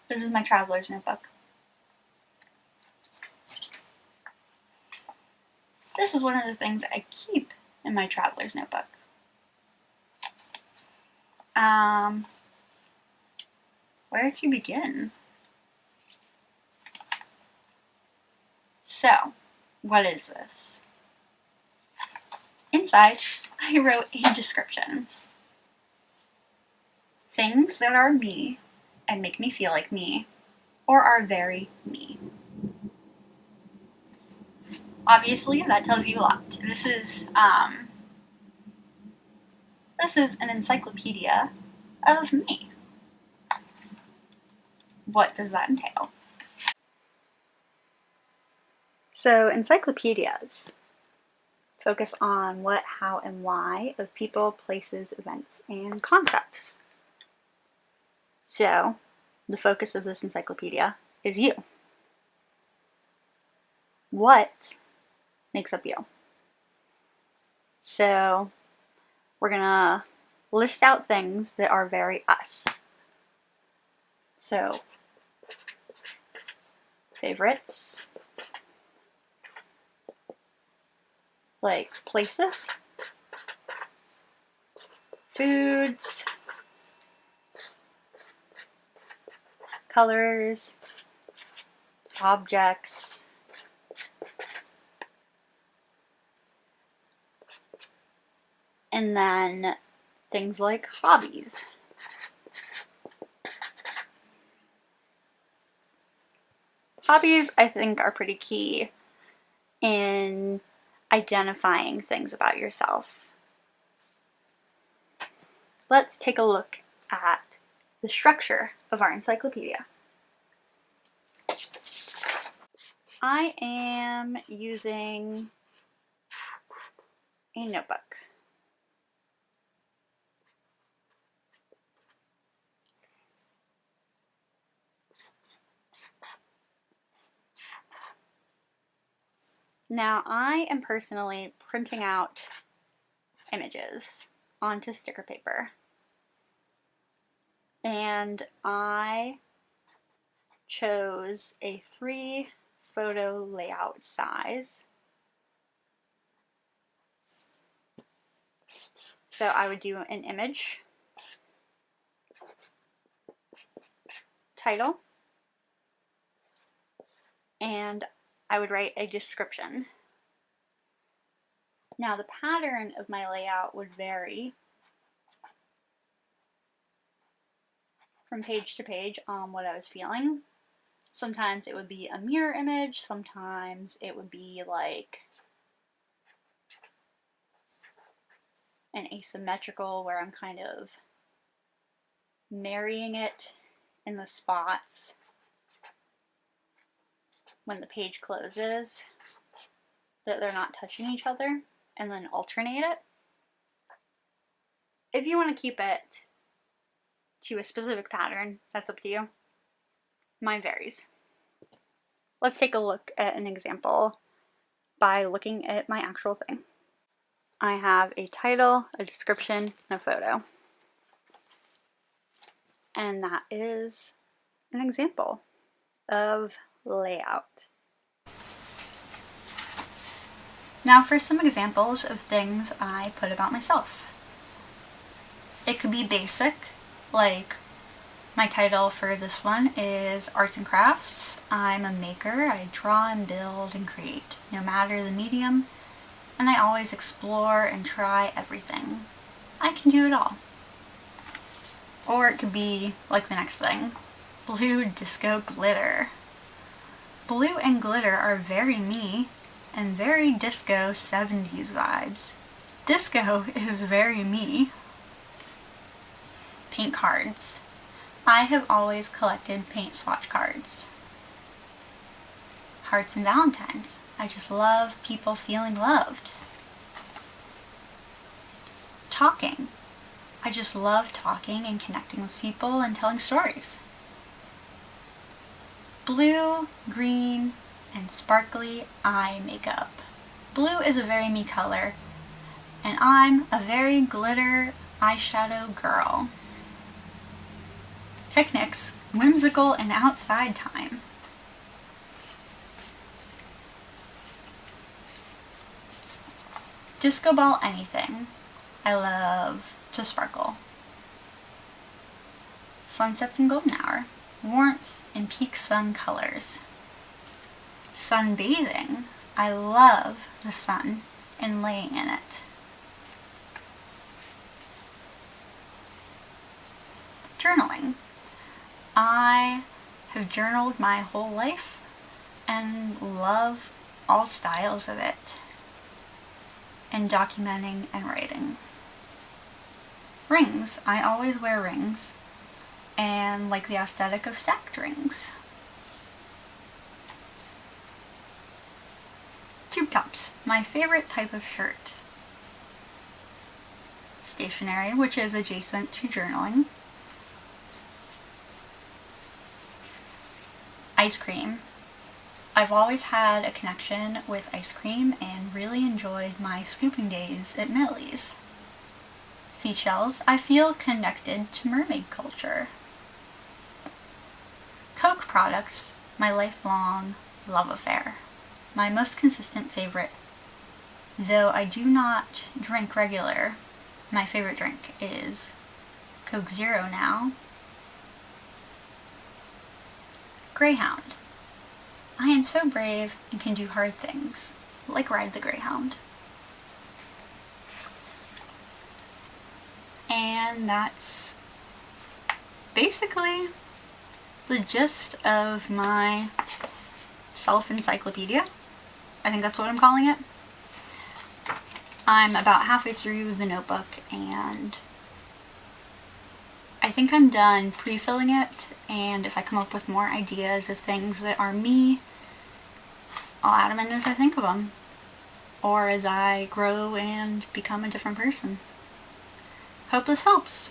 This is my traveler's notebook. This is one of the things I keep in my traveler's notebook. Where to begin? So, what is this? Inside, I wrote a description. Things that are me and make me feel like me, or are very me. Obviously, that tells you a lot. This is an encyclopedia of me. What does that entail? So, encyclopedias focus on what, how, and why of people, places, events, and concepts. So, the focus of this encyclopedia is you. What makes up you? So, we're gonna list out things that are very us. So, favorites, like places, foods, colors, objects, and then things like hobbies. Hobbies, I think, are pretty key in identifying things about yourself. Let's take a look at the structure of our encyclopedia. I am using a notebook. Now, I am personally printing out images onto sticker paper. And I chose a 3-photo layout size. So I would do an image, title, and I would write a description. Now the pattern of my layout would vary from page to page on what I was feeling. Sometimes it would be a mirror image, sometimes it would be like an asymmetrical where I'm kind of marrying it in the spots when the page closes, that they're not touching each other, and then alternate it. If you want to keep it to a specific pattern, that's up to you. Mine varies. Let's take a look at an example by looking at my actual thing. I have a title, a description, and a photo. And that is an example of layout. Now for some examples of things I put about myself. It could be basic, like my title for this one is Arts and Crafts. I'm a maker. I draw and build and create, no matter the medium, and I always explore and try everything. I can do it all. Or it could be like the next thing, blue disco glitter. Blue and glitter are very me and very disco 70s vibes. Disco is very me. Paint cards. I have always collected paint swatch cards. Hearts and Valentines. I just love people feeling loved. Talking. I just love talking and connecting with people and telling stories. Blue, green, and sparkly eye makeup. Blue is a very me color, and I'm a very glitter eyeshadow girl. Picnics whimsical and outside time. Disco ball anything. I love to sparkle. Sunsets and golden hour. Warmth and peak sun colors. Sunbathing. I love the sun and laying in it. Journaling. I have journaled my whole life and love all styles of it. And documenting and writing. Rings. I always wear rings and like the aesthetic of stacked rings. Tube tops. My favorite type of shirt. Stationery, which is adjacent to journaling. Ice cream. I've always had a connection with ice cream and really enjoyed my scooping days at Millie's. Seashells. I feel connected to mermaid culture. Coke products. My lifelong love affair. My most consistent favorite. Though I do not drink regular, my favorite drink is Coke Zero now. Greyhound. I am so brave and can do hard things, like ride the Greyhound. And that's basically the gist of my self-encyclopedia. I think that's what I'm calling it. I'm about halfway through the notebook and I think I'm done pre-filling it, and if I come up with more ideas of things that are me, I'll add them in as I think of them, or as I grow and become a different person. Hope this helps.